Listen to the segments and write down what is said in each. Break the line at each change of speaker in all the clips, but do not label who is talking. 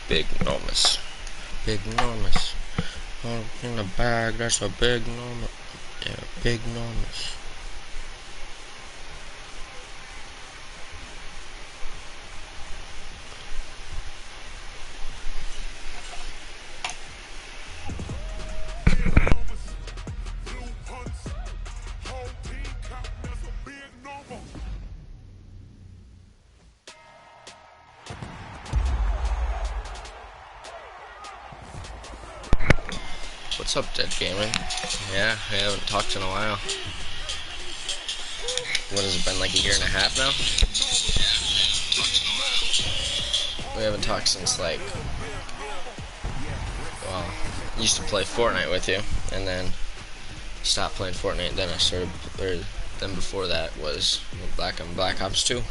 Big enormous. Big enormous. Oh, in the bag, that's a big enormous. Yeah, big enormous. What's up, Dead Gaming? Yeah, I haven't talked in a while. What has it been, like a year and a half now? We haven't talked since, like, well, I used to play Fortnite with you, and then stopped playing Fortnite, then I started, then before that was Black Ops 2.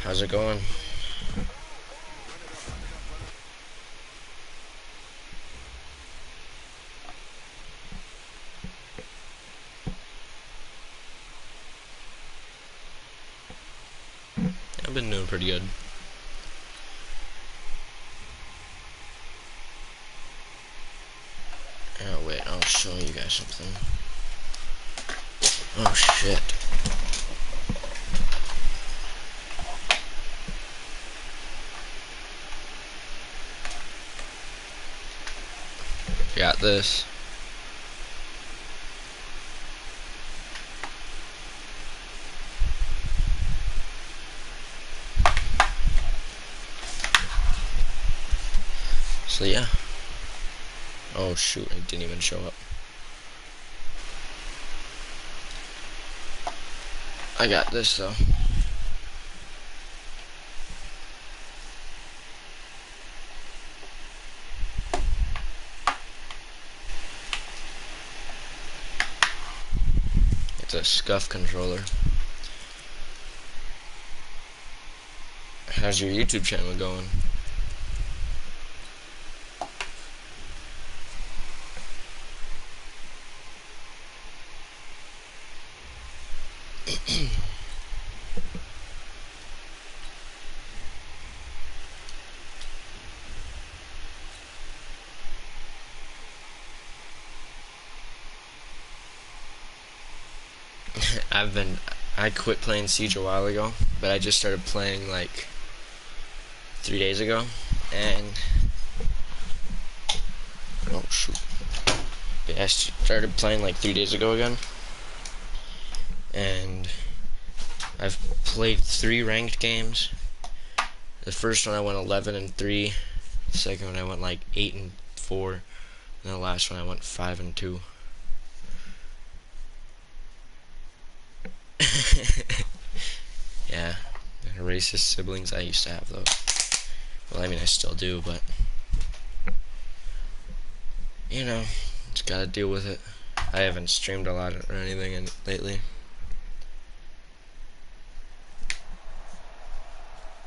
How's it going? I've been doing pretty good. Oh wait, I'll show you guys something. Oh shit. Got this. So yeah. Oh shoot, it didn't even show up. I got this though. It's a scuff controller. How's your YouTube channel going? I quit playing Siege a while ago, but I just started playing like 3 days ago, and oh shoot, yeah, I started playing like 3 days ago again, and I've played 3 ranked games. The first one I went 11-3, the second one I went like 8-4, and the last one I went 5-2. Yeah, racist siblings I used to have though. Well, I mean I still do, but you know, just gotta deal with it. I haven't streamed a lot or anything lately.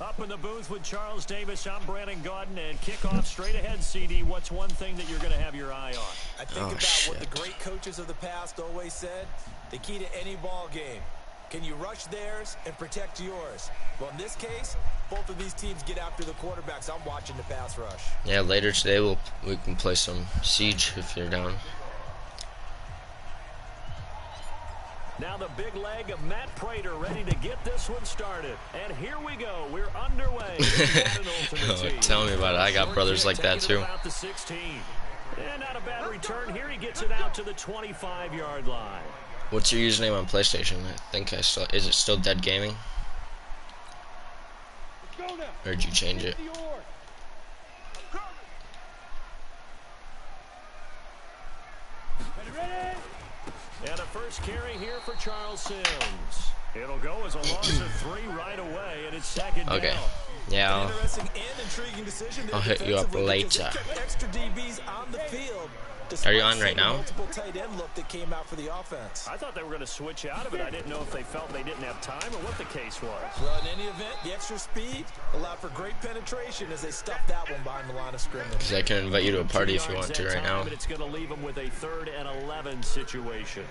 Up in the booth with Charles Davis, I'm Brandon Gaudin, and kickoff straight ahead, CD. What's one thing that you're going to have your eye on?
I think about what the great coaches of the past always said. The key to any ball game. Can you rush theirs and protect yours? Well, in this case, both of these teams get after the quarterbacks. I'm watching the pass rush.
Yeah, later today we can play some Siege if you're down.
Now the big leg of Matt Prater ready to get this one started. And here we go. We're underway.
Oh, tell me about it. I got brothers like that too.
About the 16. And not a bad return here. He gets it out to the 25-yard line.
What's your username on PlayStation? I think is it still Dead Gaming? Or did you change it?
And a first carry here for Charles Sims. It'll go as a loss of 3 right away, and it's second down.
Okay. Yeah, I'll hit you up later.
Extra DBs on the field.
Are you on right now?
Multiple tight end look that came out for the offense.
I thought they were going to switch out of it. I didn't know if they felt they didn't have time or what the case was.
Well, in any event, the extra speed allowed for great penetration as they stuffed that one behind the line of scrimmage.
Because I can invite you to a party if you want to right now.
It's going to leave them with a 3rd and 11 situation.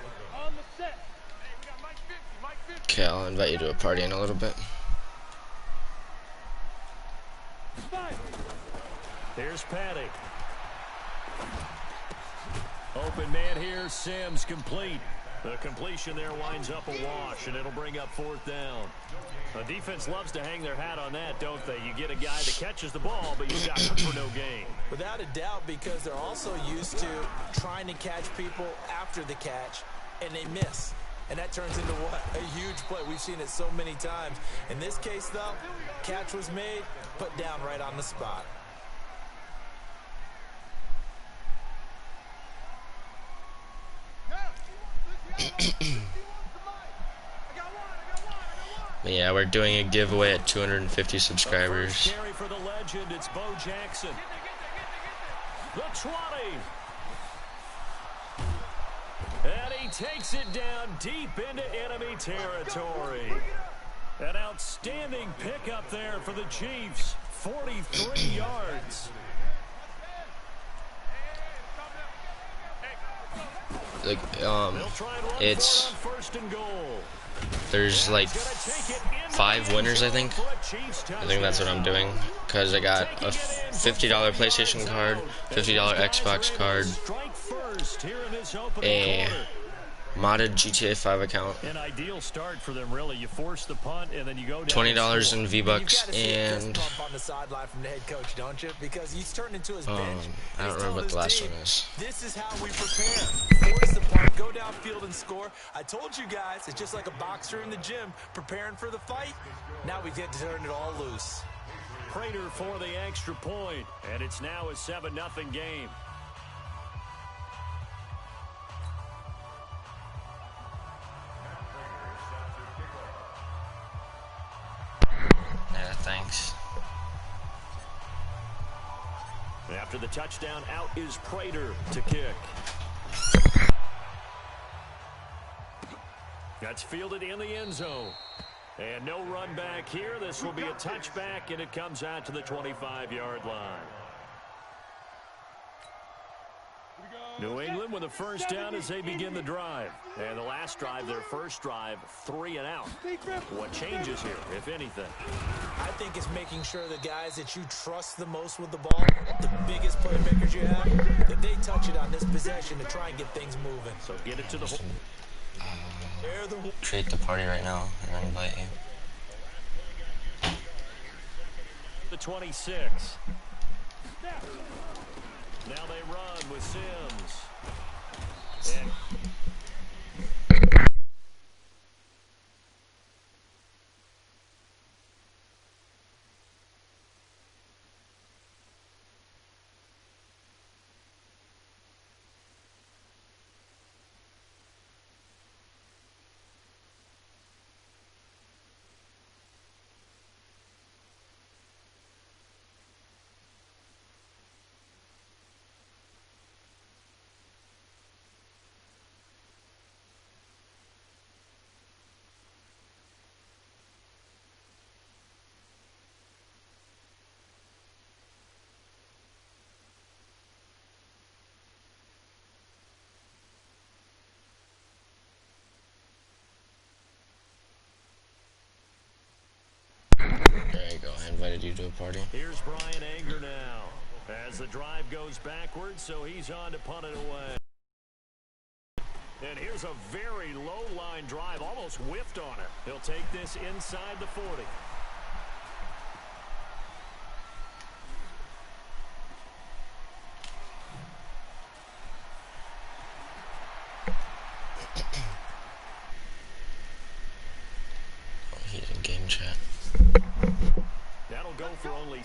Okay, I'll invite you to a party in a little bit.
Here's Patty. Open man here. Sims complete. The completion there winds up a wash, and it'll bring up 4th down. The defense loves to hang their hat on that, don't they? You get a guy that catches the ball, but you've got him for no gain.
Without a doubt, because they're also used to trying to catch people after the catch, and they miss. And that turns into what? A huge play. We've seen it so many times. In this case, though, catch was made, put down right on the spot.
Yeah, we're doing a giveaway at 250 subscribers.
Carry for the legend. It's Bo Jackson. The 20. And he takes it down deep into enemy territory. An outstanding pickup there for the Chiefs. 43 yards.
Like, it's, there's like 5 winners, I think. I think that's what I'm doing, because I got a $50 PlayStation card, $50 Xbox card, a modded GTA 5 account,
An ideal start for them, really. You force the punt, and then you go down
$20 in V-Bucks, and
on the sideline from the head coach, don't you? Because he's turned into his bench.
I don't remember what the last one is.
This is how we prepare. Force the punt, go downfield and score. I told you guys, it's just like a boxer in the gym preparing for the fight. Now we get to turn it all loose.
Prater for the extra point, and it's now a 7-0 game.
Yeah, thanks.
After the touchdown, out is Prater to kick. That's fielded in the end zone. And no run back here. This will be a touchback, and it comes out to the 25-yard line. New England with a first down as they begin the drive. And the last drive, their first drive, 3 and out. What changes here, if anything?
I think it's making sure the guys that you trust the most with the ball, the biggest playmakers you have, that they touch it on this possession to try and get things moving.
So get it to the hole.
Create the party right now and invite you.
The 26. Now they run with Sims. And
There you go, I invited you to a party.
here's Brian Anger now. As the drive goes backwards, so he's on to punt it away. And here's a very low line drive, almost whiffed on it. He'll take this inside the 40.
Oh, he's in game chat.
That'll go for only...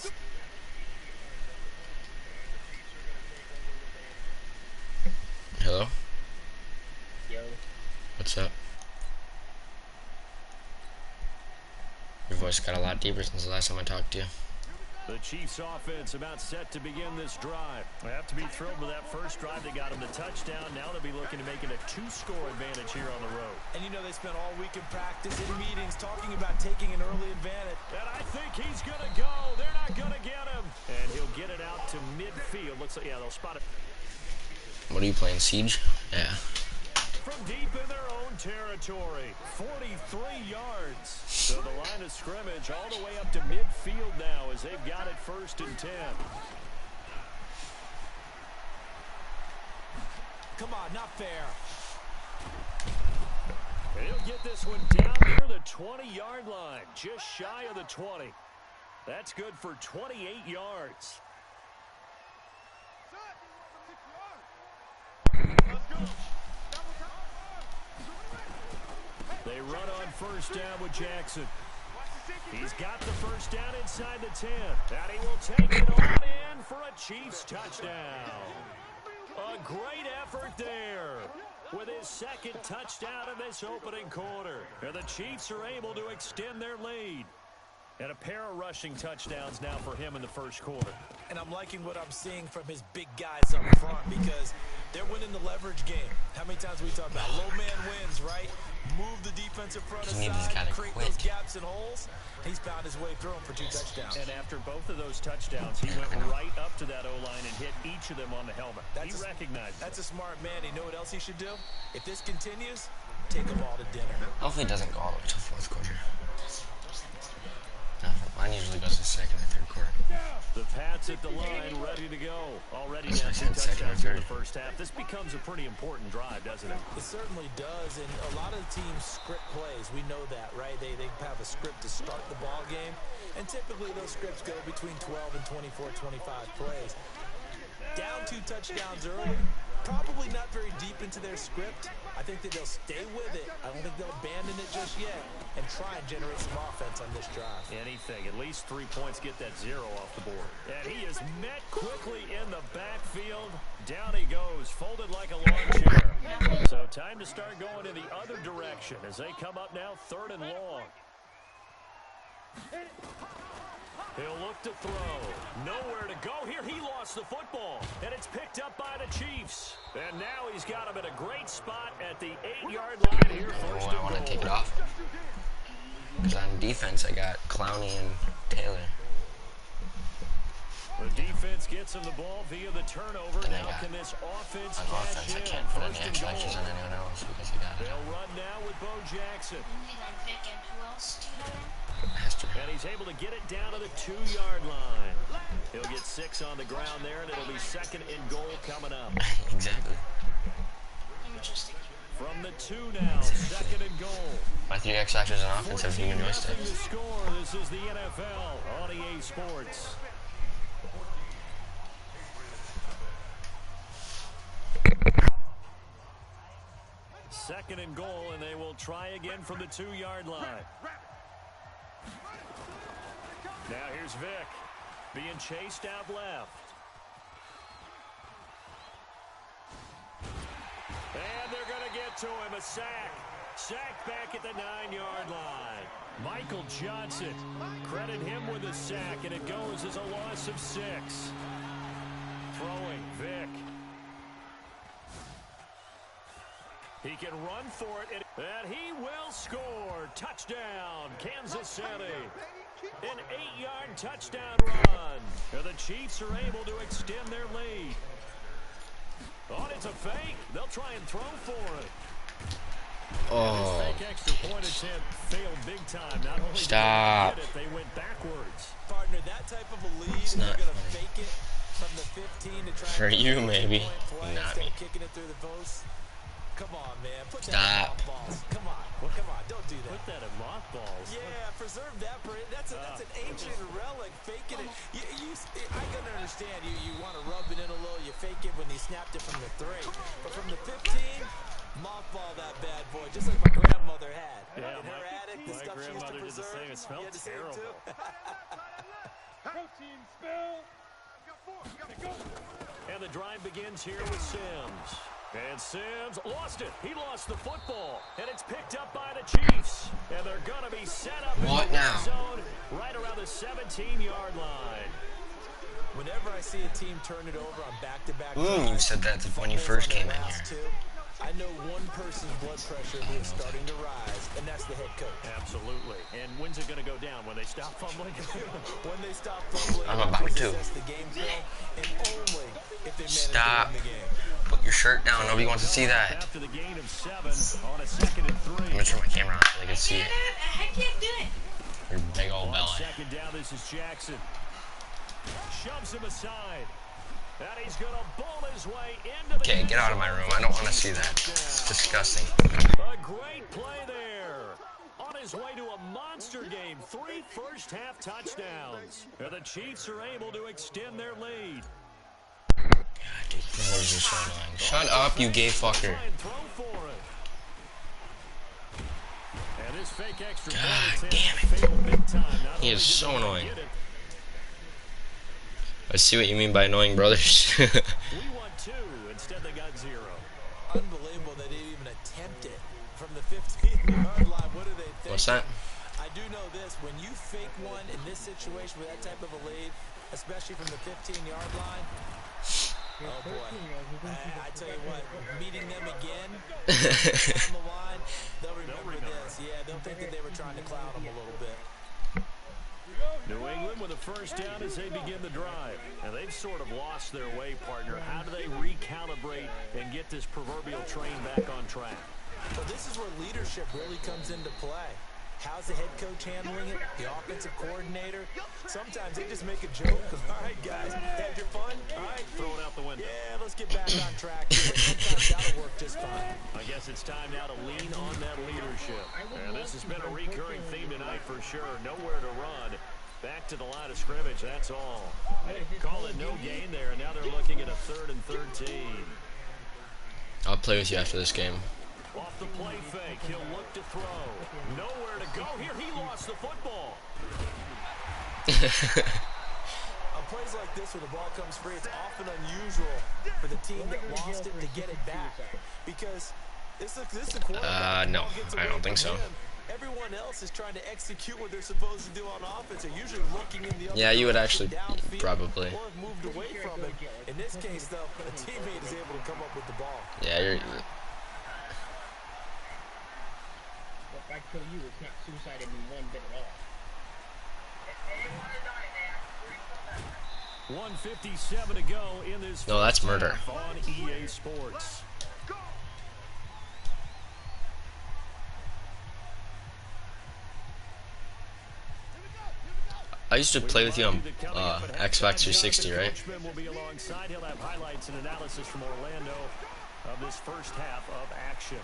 Hello?
Yo.
What's up? Your voice got a lot deeper since the last time I talked to you.
The Chiefs offense about set to begin this drive. They have to be thrilled with that first drive. They got him the touchdown. Now they'll be looking to make it a 2-score advantage here on the road.
And you know they spent all week in practice in meetings talking about taking an early advantage.
And I think he's going to go. They're not going to get him. And he'll get it out to midfield. Looks like, yeah, they'll spot it.
What are you playing, Siege? Yeah.
From deep in their own territory, 43 yards. So the line of scrimmage all the way up to midfield now as they've got it 1st and 10.
Come on, not fair.
He'll get this one down near the 20-yard line, just shy of the 20. That's good for 28 yards. They run on first down with Jackson. He's got the first down inside the 10. And he will take it on in for a Chiefs touchdown. A great effort there with his second touchdown in this opening quarter. And the Chiefs are able to extend their lead. And a pair of rushing touchdowns now for him in the first quarter.
And I'm liking what I'm seeing from his big guys up front because they're winning the leverage game. How many times we talk about low man wins, right? Move the defensive front aside, create those gaps and holes. He's found his way through them for 2 touchdowns.
And after both of those touchdowns, he went right up to that O-line and hit each of them on the helmet. He recognized
That's a smart man. You know what else he should do? If this continues, take them all to dinner.
Hopefully it doesn't go all the way till fourth quarter. No, mine usually goes to second or third quarter.
The Pats at the line, ready to go. Already
That's
down
why I
2
said second or
touchdowns in
third.
the first half. This becomes a pretty important drive, doesn't it?
It certainly does, and a lot of the teams script plays. We know that, right? They have a script to start the ball game, and typically those scripts go between 12 and 24, 25 plays. Down 2 touchdowns early, probably not very deep into their script. I think that they'll stay with it. I don't think they'll abandon it just yet and try and generate some offense on this drive.
Anything. At least 3 points, get that 0 off the board. And he is met quickly in the backfield. Down he goes, folded like a lawn chair. So time to start going in the other direction as they come up now 3rd and long. He'll look to throw. Nowhere to go here. He lost the football. And it's picked up by the Chiefs. And now he's got him in a great spot at the 8-yard line here. First
I want to take it off. Because on defense, I got Clowney and Taylor.
The defense gets him the ball via the turnover.
And
Now can this offense
on offense, I can't put any extra extras on anyone else because he got it.
They'll run now with Bo Jackson.
Vic and who else do you have?
Hester.
And he's able to get it down to the 2-yard line. He'll get 6 on the ground there, and it'll be 2nd and goal coming up.
Exactly.
Interesting.
From the 2 now, 2nd and goal.
My 3 X factors on offense have human
Nothing
joysticks.
to score. This is the NFL on EA Sports. Second and goal, and they will try again from the 2-yard line. Now here's Vic being chased out left. And they're going to get to him. A sack. Sack back at the 9-yard line. Michael Johnson. Credit him with a sack, and it goes as a loss of 6. Throwing, Vic. He can run for it, and he will score. Touchdown, Kansas City. An 8-yard touchdown run. And the Chiefs are able to extend their lead. Oh, it's a fake. They'll try and throw for it.
Oh.
This fake extra point attempt failed big time. Not only
Stop.
did they get it, they went backwards.
Partner, that type of a lead,
It's
and
not
they're going to
funny.
fake it from the 15 to try
For
and
you,
get a
maybe.
play
Not
instead
me.
of kicking it through the post. Come on, man. Put that
Stop.
in mothballs. Come on. Come on. Don't do that.
Put that in mothballs.
Yeah, preserve that. That's an ancient relic. Faking it. I can understand. You want to rub it in a little. You fake it when he snapped it from the 3. But from the 15, mothball that bad boy, just like my grandmother had.
Yeah,
in her attic, the
my
stuff she used to
grandmother did the
preserve.
same. It smelled
You had the same
terrible.
too?
Protein spill.
And the drive begins here with Sims. And Sims lost it. He lost the football. And it's picked up by the Chiefs. And they're going to be set up
What
in the
now?
red zone right around the 17-yard line.
Whenever I see a team turn it over on back-to-back
You said that when you first came in here.
I know one person's blood pressure is starting to rise, and that's the head coach.
Absolutely. And when's it going to go down? When they stop fumbling?
When they stop fumbling,
I'm about to.
assess the game film, and only if they manage
Stop.
to win the game.
Put your shirt down. Nobody wants to see that.
After the gain of 7 on a 2nd and 3.
I'm gonna turn my camera on so they can see it.
I can't do it.
Your big old
On
belly.
2nd down, this is Jackson. Shoves him aside. And he's going to bowl his way into the
Okay, get out of my room. I don't want to see that. It's disgusting.
A great play there. On his way to a monster game, 3 first-half touchdowns. And the Chiefs are able to extend their lead.
God, dude, brothers are so annoying. Shut up, you gay fucker. God damn it. He is so annoying. I see what you mean by annoying, brothers.
We won 2, instead they got 0.
Unbelievable they didn't even attempt it from the 15-yard line. What do they think?
What's that?
I do know this. When you fake one in this situation with that type of a lead, especially from the 15-yard line, oh boy. I tell you what, meeting them again down the line, they'll remember this. Yeah, they'll think that they were trying to clown them a little bit.
New England with a first down as they begin the drive. And they've sort of lost their way, partner. How do they recalibrate and get this proverbial train back on track?
Well, this is where leadership really comes into play. How's the head coach handling it? The offensive coordinator? Sometimes they just make a joke. All right, guys, had your fun? All right,
throw it out the window.
Yeah, let's get back on track. Sometimes that'll work just fine.
I guess it's time now to lean on that leadership. And this has been a recurring theme tonight for sure. Nowhere to run. Back to the line of scrimmage, that's all. Call it no gain there, and now they're looking at a 3rd and 13.
I'll play with you after this game.
Off the play fake, he'll look to throw. Nowhere to go. Here, he lost the football.
On plays like this where the ball comes free, it's often unusual for the team that lost it to get it back. Because this is a quarterback.
No, I don't think so.
Everyone else is trying to execute what they're supposed to do on offense. They're usually looking in the other
yeah, you would actually,
downfield,
probably.
or have moved away from it. In this case, though, a teammate is able to come up with the ball.
Yeah, you're...
If I kill you, it's not suicide in one bit at all.
1:57 to go in this.
No, that's murder.
On EA Sports.
I used to play with you on Xbox 360, right?
Will be alongside. He'll have highlights and analysis from Orlando of this first half of action.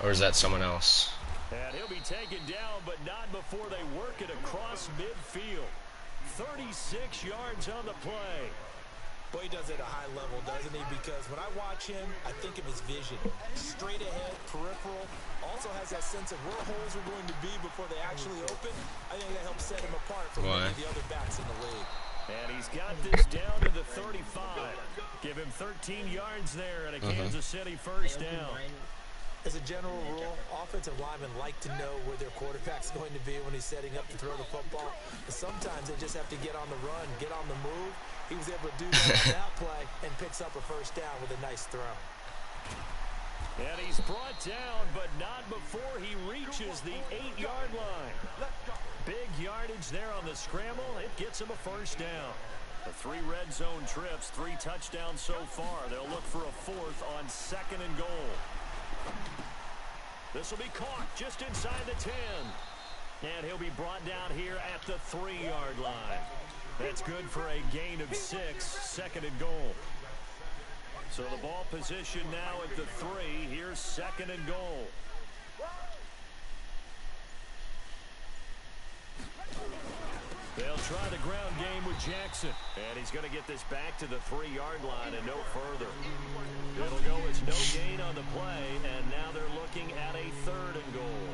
Or is that someone else?
And he'll be taken down, but not before they work it across midfield. 36 yards on the play.
Boy, he does it at a high level, doesn't he? Because when I watch him, I think of his vision. Straight ahead, peripheral. Also has that sense of where holes are going to be before they actually open. I think that helps set him apart from many of the other backs in the league.
And he's got this down to the 35. Give him 13 yards there and a Kansas City first down.
As a general rule, offensive linemen like to know where their quarterback's going to be when he's setting up to throw the football. But sometimes they just have to get on the run, get on the move. He was able to do that on that play and picks up a first down with a nice throw.
And he's brought down, but not before he reaches the 8-yard line. Big yardage there on the scramble. It gets him a first down. The 3 red zone trips, 3 touchdowns so far. They'll look for a 4th on 2nd and goal. This will be caught just inside the 10. And he'll be brought down here at the 3-yard line. That's good for a gain of 6, 2nd and goal. So the ball position now at the 3. Here's 2nd and goal. They'll try the ground game with Jackson. And he's going to get this back to the 3-yard line and no further. It'll go as no gain on the play, and now they're looking at a 3rd and goal.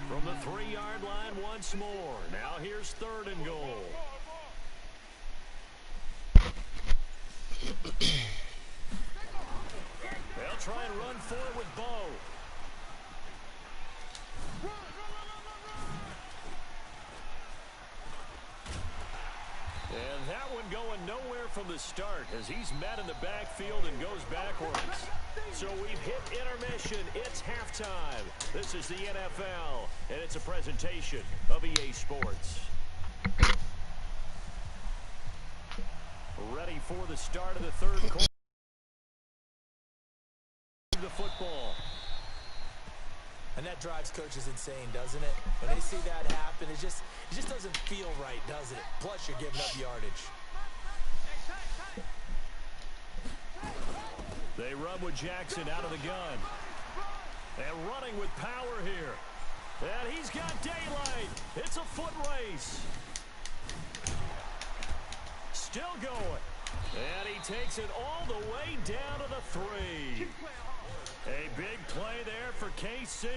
From the 3-yard line once more. Now here's 3rd and goal. They'll try and run forward with Bo. And that one going nowhere from the start as he's met in the backfield and goes backwards. So we've hit intermission. It's halftime. This is the NFL, and it's a presentation of EA Sports. Ready for the start of the 3rd quarter. The football.
And that drives coaches insane, doesn't it? When they see that happen, it just doesn't feel right, does it? Plus, you're giving up yardage.
They run with Jackson out of the gun. And running with power here. And he's got daylight. It's a foot race. Still going. And he takes it all the way down to the 3. A big play there for KC.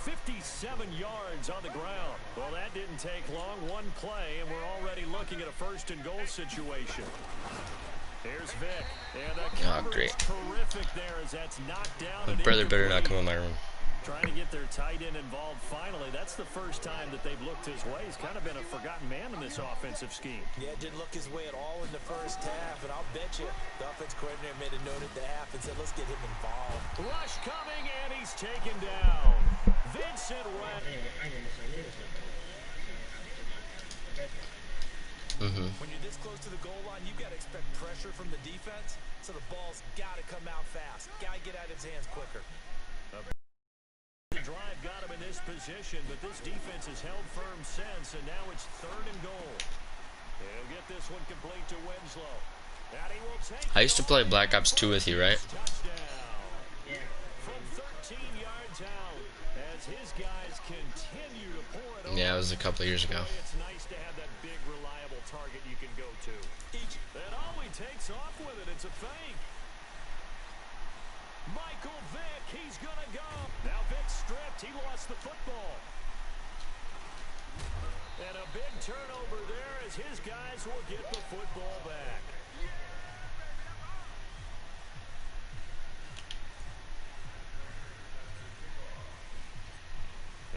57 yards on the ground. Well, that didn't take long. One play, and we're already looking at a first-and-goal situation. Here's Vic. And the coverage terrific there as that's knocked down.
My brother better not come in my room.
Trying to get their tight end involved finally. That's the first time that they've looked his way. He's kind of been a forgotten man in this offensive scheme.
Yeah, didn't look his way at all in the first half, and I'll bet you the offense coordinator made a note at the half and said, let's get him involved.
Rush coming, and he's taken down. Vincent West.
When you're this close to the goal line, you've got to expect pressure from the defense, so the ball's got to come out fast. Got to get out of his hands quicker.
The drive got him in this position, but this defense has held firm since, and now it's 3rd and goal. He'll get this one complete to Winslow. And he will take
I used to play Black Ops 2 with you, right?
Touchdown. From 13 yards out, as his guys continue to pour it over.
Yeah, it was a couple of years ago.
It's nice to have that big, reliable target you can go to. And oh, he takes off with it. It's a fake. Michael Vick, he's going to go. Now Vick stripped. He lost the football. And a big turnover there as his guys will get the football back.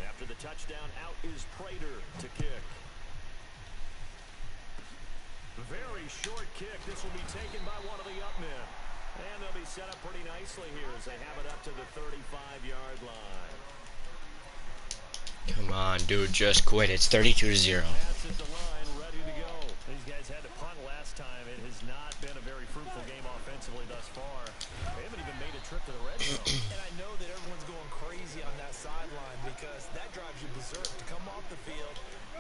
After the touchdown, out is Prater to kick. Very short kick. This will be taken by one of the up men. And they'll be set up pretty nicely here as they have it up to the 35-yard line.
Come on, dude, just quit. It's 32-0.
Pass at the line, ready to go. These guys had to punt last time. It has not been a very fruitful game offensively thus far. They haven't even made a trip to the red zone.
And I know that everyone's going crazy on that sideline because that drives you berserk to come off the field,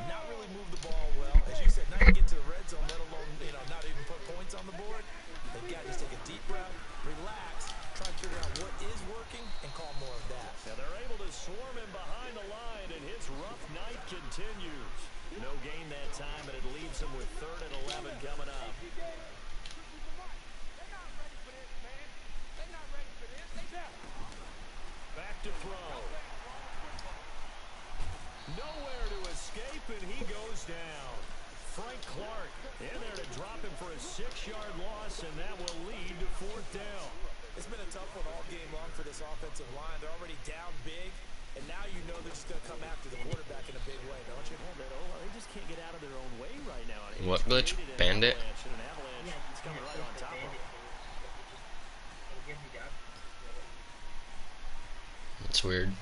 not really move the ball well. As you said, not even get to the red zone, let alone, not even put points on the board. They've got to just take a deep breath, relax, try to figure out what is working, and call more of that.
Now they're able to swarm him behind the line, and his rough night continues. No gain that time, and it leaves him with 3rd and 11 coming up. Back to throw. Nowhere to escape, and he goes down. Frank Clark in there to drop him for a 6-yard loss, and that will lead to 4th down.
It's been a tough one all game long for this offensive line. They're already down big, and now you know they're just going to come after the quarterback in a big way, don't you?
They just can't get out of their own way right now.
What glitch? Bandit?
An avalanche is coming right on top of them.
It's weird.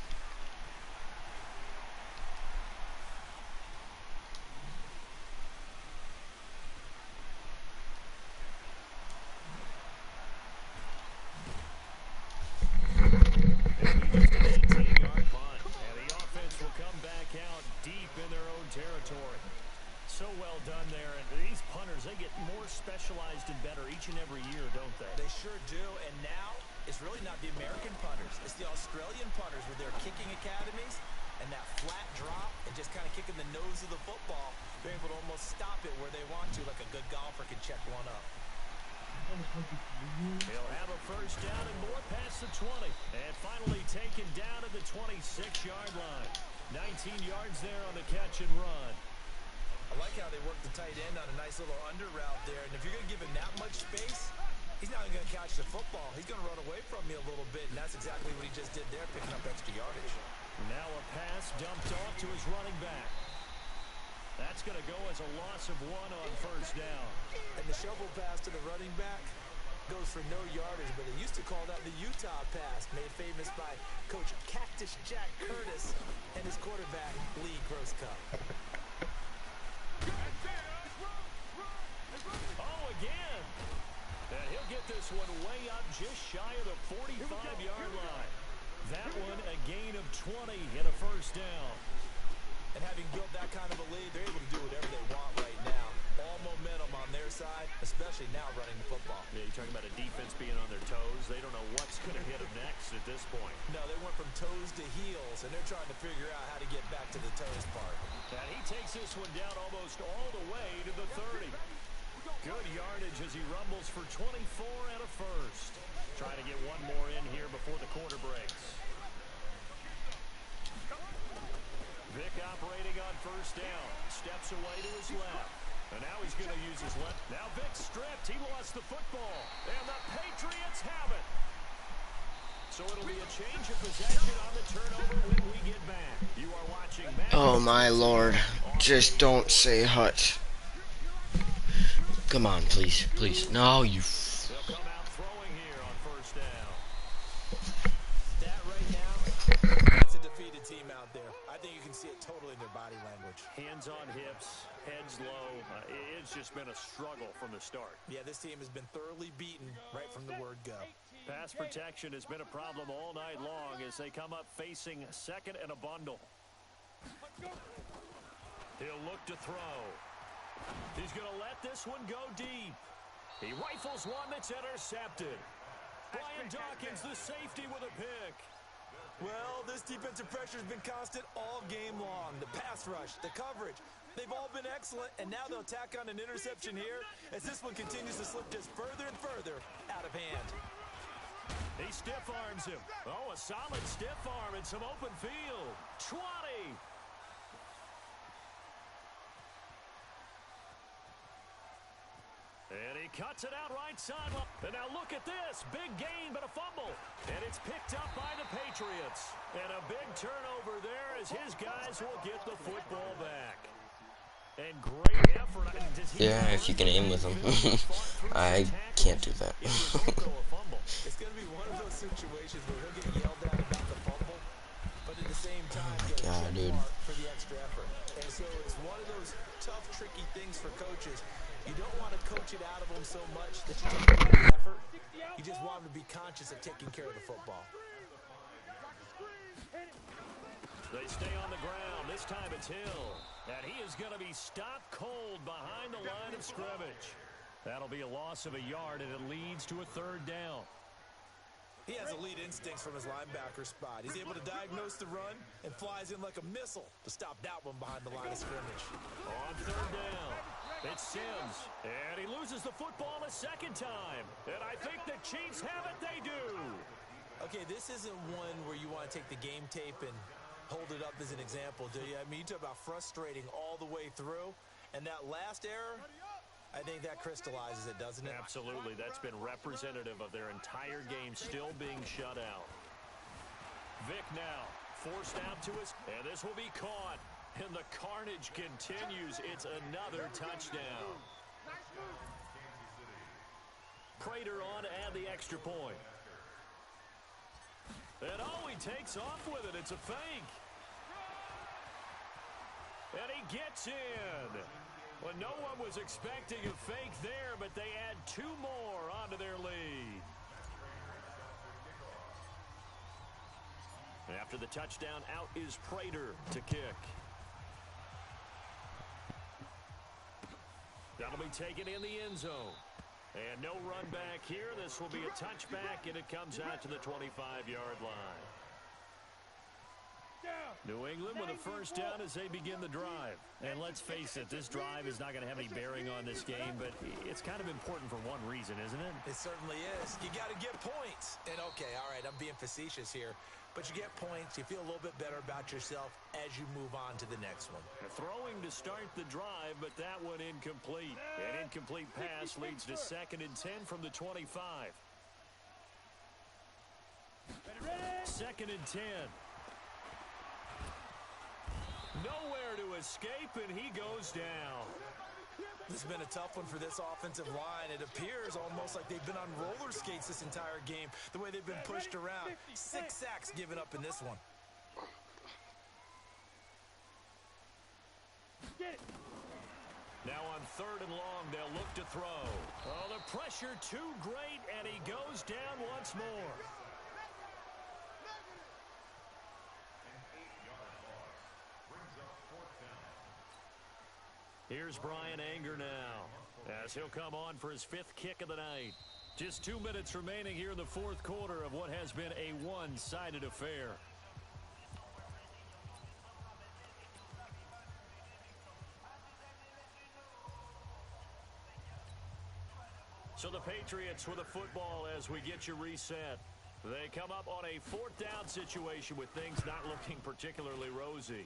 So well done there, and these punters, they get more specialized and better each and every year, don't they?
They sure do, and now it's really not the American punters. It's the Australian punters with their kicking academies and that flat drop and just kind of kicking the nose of the football. They're able to almost stop it where they want to, like a good golfer can check one up.
He'll have a first down and more past the 20. And finally taken down at the 26-yard line. 19 yards there on the catch and run.
I like how they work the tight end on a nice little under route there. And if you're going to give him that much space, he's not going to catch the football. He's going to run away from you a little bit, and that's exactly what he just did there, picking up extra yardage.
Now a pass dumped off to his running back. That's going to go as a loss of 1 on first down.
And the shovel pass to the running back goes for no yardage, but they used to call that the Utah pass, made famous by Coach Cactus Jack Curtis and his quarterback, Lee Grosskopf.
Oh, again. And he'll get this one way up just shy of the 45-yard line. That one a gain of 20 and a first down.
And having built that kind of a lead, they're able to do whatever they want right now. All momentum on their side, especially now running the football.
Yeah, you're talking about a defense being on as they don't know what's going to hit them next at this point.
No, they went from toes to heels, and they're trying to figure out how to get back to the toes part.
And he takes this one down almost all the way to the 30. Good yardage as he rumbles for 24 and a first. Trying to get one more in here before the quarter breaks. Vic operating on first down. Steps away to his left. And now he's going to use his left. Now Vic stripped. He lost the football. And the Patriots have it. So it'll be a change of possession on the turnover when we get back. You are watching Madden.
Oh my lord. Just don't say hut. Come on, please. Please. No, you...
They'll come out throwing here on first down.
That right now, that's a defeated team out there. I think you can see it totally in their body language.
Hands on hips, heads low. It's just been a struggle from the start.
Yeah, this team has been thoroughly beaten right from the word go.
Pass protection has been a problem all night long as they come up facing second and a bundle. He'll look to throw. He's going to let this one go deep. He rifles one that's intercepted. Brian Dawkins, the safety, with a pick.
Well, this defensive pressure has been constant all game long. The pass rush, the coverage, they've all been excellent, and now they'll tack on an interception here as this one continues to slip just further and further out of hand.
He stiff arms him. Oh, a solid stiff arm and some open field. 20. And he cuts it out right side. And now look at this. Big gain, but a fumble. And it's picked up by the Patriots. And a big turnover there as his guys will get the football back. And great effort.
Yeah, if you can aim with them. I can't do that.
It's going to be one of those situations where he'll get yelled at about the fumble, but at the same time,
God, dude.
for the extra effort. And so it's one of those tough, tricky things for coaches. You don't want to coach it out of them so much that you take away the effort. You just want them to be conscious of taking care of the football.
They stay on the ground. This time it's Hill. And he is going to be stopped cold behind the line of scrimmage. That'll be a loss of a yard, and it leads to a third down.
He has elite instincts from his linebacker spot. He's able to diagnose the run and flies in like a missile to stop that one behind the line of scrimmage.
On third down, it's Sims. And he loses the football a second time. And I think the Chiefs have it. They do.
Okay, this isn't one where you want to take the game tape and hold it up as an example, do you? I mean, you talk about frustrating all the way through. And that last error, I think that crystallizes it, doesn't it?
Absolutely. That's been representative of their entire game still being shut out. Vic now forced out to us, and this will be caught. And the carnage continues. It's another touchdown. Prater on to add the extra point. And oh, he takes off with it. It's a fake. And he gets in. Well, no one was expecting a fake there, but they add two more onto their lead. After the touchdown, out is Prater to kick. That'll be taken in the end zone. And no run back here. This will be a touchback, and it comes out to the 25-yard line. New England with a first down as they begin the drive. And let's face it, this drive is not going to have any bearing on this game, but it's kind of important for one reason, isn't it?
It certainly is. You got to get points. And okay, all right, I'm being facetious here, but you get points, you feel a little bit better about yourself as you move on to the next one.
Throwing to start the drive, but that one incomplete. An incomplete pass leads to 2nd and 10 from the 25. 2nd and 10. Nowhere to escape, and he goes down.
This has been a tough one for this offensive line. It appears almost like they've been on roller skates this entire game, the way they've been pushed around. 6 sacks given up in this one.
Now on 3rd and long, they'll look to throw. Oh, the pressure too great, and he goes down once more. Here's Brian Anger now, as he'll come on for his 5th kick of the night. Just 2 minutes remaining here in the fourth quarter of what has been a one-sided affair. So the Patriots with the football as we get you reset. They come up on a fourth down situation with things not looking particularly rosy.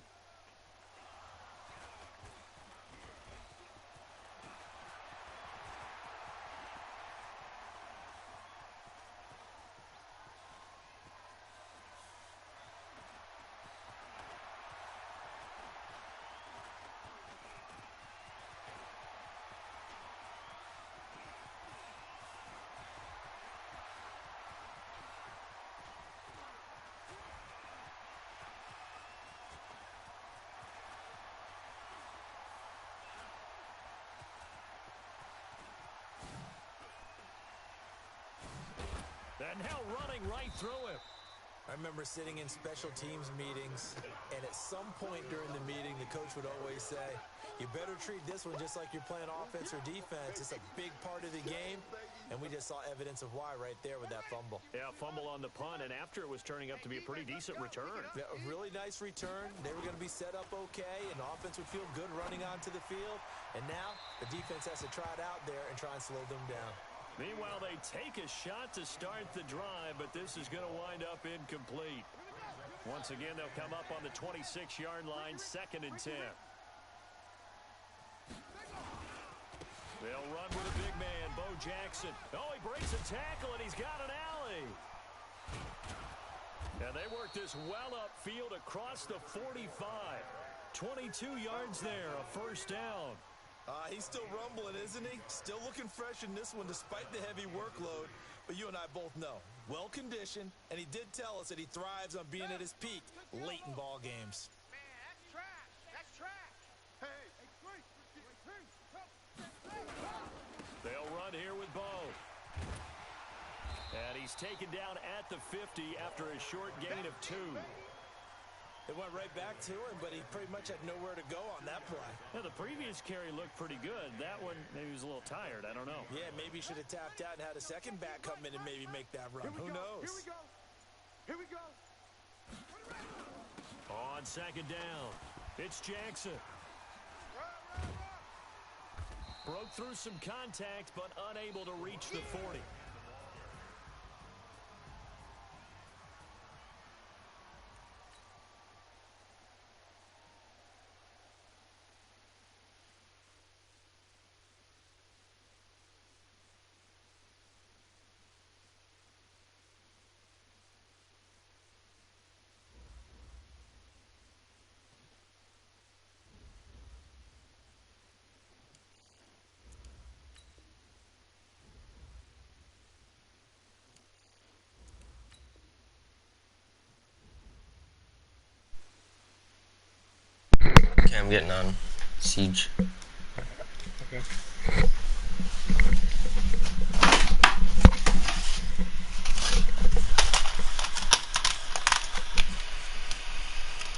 And now running right through him.
I remember sitting in special teams meetings, and at some point during the meeting, the coach would always say, you better treat this one just like you're playing offense or defense. It's a big part of the game, and we just saw evidence of why right there with that fumble.
Yeah, fumble on the punt, and after it was turning up to be a pretty decent return.
Yeah, a really nice return. They were going to be set up okay, and the offense would feel good running onto the field. And now the defense has to try it out there and try and slow them down.
Meanwhile, they take a shot to start the drive, but this is going to wind up incomplete. Once again, they'll come up on the 26-yard line, 2nd and 10. They'll run with a big man, Bo Jackson. Oh, he breaks a tackle, and he's got an alley. And they work this well upfield across the 45. 22 yards there, a first down.
He's still rumbling, isn't he? Still looking fresh in this one despite the heavy workload. But you and I both know, well-conditioned, and he did tell us that he thrives on being at his peak late in ball games.
Man, that's trash. That's trash. Hey,
they'll run here with Bo. And he's taken down at the 50 after a short gain of 2.
It went right back to him, but he pretty much had nowhere to go on that play.
Yeah, the previous carry looked pretty good. That one, maybe he was a little tired. I don't know.
Yeah, maybe he should have tapped out and had a second back come in and maybe make that run. Who knows?
Here we go. Here we go.
On 2nd down, it's Jackson. Broke through some contact, but unable to reach the 40.
Okay, I'm getting on Siege.
Okay.